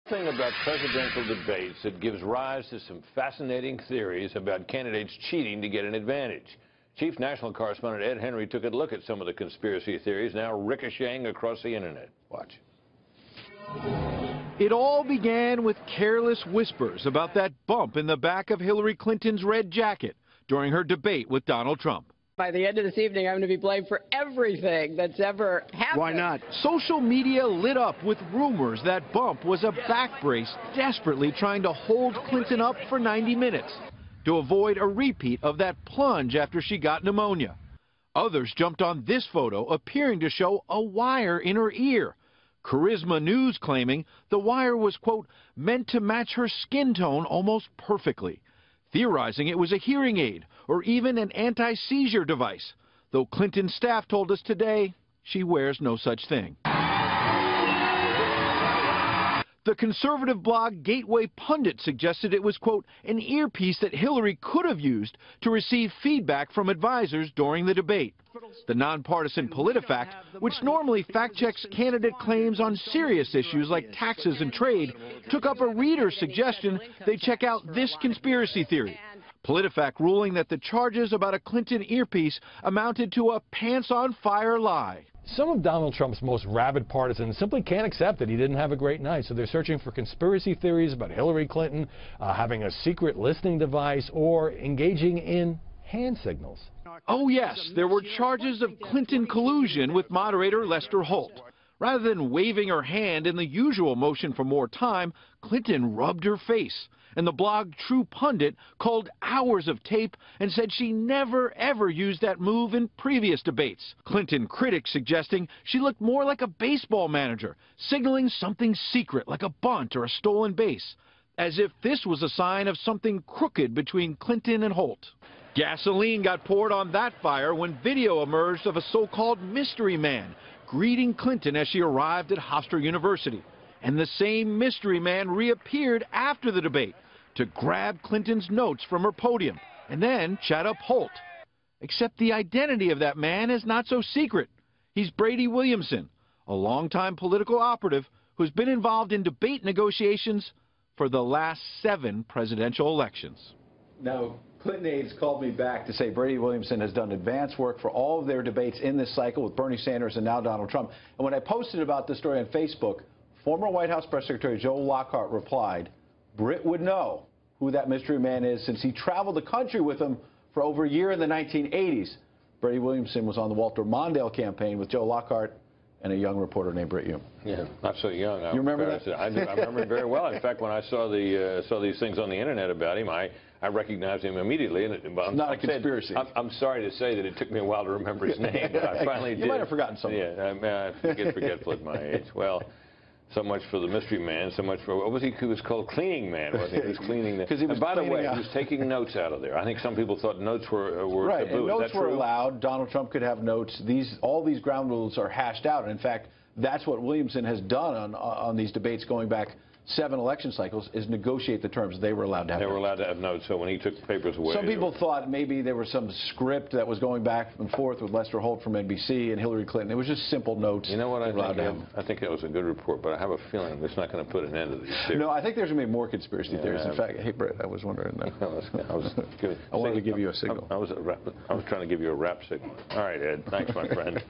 Thing about presidential debates that gives rise to some fascinating theories about candidates cheating to get an advantage. Chief National Correspondent Ed Henry took a look at some of the conspiracy theories now ricocheting across the internet. Watch. It all began with careless whispers about that bump in the back of Hillary Clinton's red jacket during her debate with Donald Trump. By the end of this evening, I'm going to be blamed for everything that's ever happened. Why not? Social media lit up with rumors that bump was a back brace desperately trying to hold Clinton up for 90 minutes to avoid a repeat of that plunge after she got pneumonia. Others jumped on this photo appearing to show a wire in her ear. Charisma News claiming the wire was, quote, meant to match her skin tone almost perfectly, theorizing it was a hearing aid or even an anti-seizure device, though Clinton's staff told us today she wears no such thing. The conservative blog Gateway Pundit suggested it was, quote, an earpiece that Hillary could have used to receive feedback from advisors during the debate. The nonpartisan PolitiFact, which normally fact-checks candidate claims on serious issues like taxes and trade, took up a reader's suggestion they check out this conspiracy theory. PolitiFact ruling that the charges about a Clinton earpiece amounted to a pants-on-fire lie. Some of Donald Trump's most rabid partisans simply can't accept that he didn't have a great night, so they're searching for conspiracy theories about Hillary Clinton having a secret listening device or engaging in hand signals. Oh yes, there were charges of Clinton collusion with moderator Lester Holt. Rather than waving her hand in the usual motion for more time, Clinton rubbed her face. And the blog True Pundit called hours of tape and said she never, ever used that move in previous debates. Clinton critics suggesting she looked more like a baseball manager, signaling something secret like a bunt or a stolen base, as if this was a sign of something crooked between Clinton and Holt. Gasoline got poured on that fire when video emerged of a so-called mystery man greeting Clinton as she arrived at Hofstra University. And the same mystery man reappeared after the debate to grab Clinton's notes from her podium and then chat up Holt. Except the identity of that man is not so secret. He's Brady Williamson, a longtime political operative who's been involved in debate negotiations for the last 7 presidential elections. Now, Clinton aides called me back to say Brady Williamson has done advance work for all of their debates in this cycle with Bernie Sanders and now Donald Trump. And when I posted about this story on Facebook, former White House Press Secretary Joe Lockhart replied, Britt would know who that mystery man is since he traveled the country with him for over a year in the 1980s. Brady Williamson was on the Walter Mondale campaign with Joe Lockhart and a young reporter named Britt Hume. Yeah, not so young. You remember that? I remember it very well. In fact, when I saw these things on the internet about him, I recognized him immediately. And it's not a conspiracy. I'm sorry to say that it took me a while to remember his name, but I finally did. You might have forgotten something. Yeah, I get forgetful at my age. Well, so much for the mystery man, so much for, what was he? He was called Cleaning Man, wasn't he? He was cleaning the... And by the way, he was taking notes out of there. I think some people thought notes were right, taboo. And notes were true? Allowed. Donald Trump could have notes. All these ground rules are hashed out. And in fact, that's what Williamson has done on these debates going back 7 election cycles, is negotiate the terms. They were allowed to have notes. They were allowed to have notes, so when he took papers away... Some people thought maybe there was some script that was going back and forth with Lester Holt from NBC and Hillary Clinton. It was just simple notes. You know what, I think it was a good report, but I have a feeling it's not going to put an end to these theories. No, I think there's going to be more conspiracy theories. In fact, hey, Brett, I was wondering... I wanted to give you a signal. I was trying to give you a rap signal. All right, Ed. Thanks, my friend.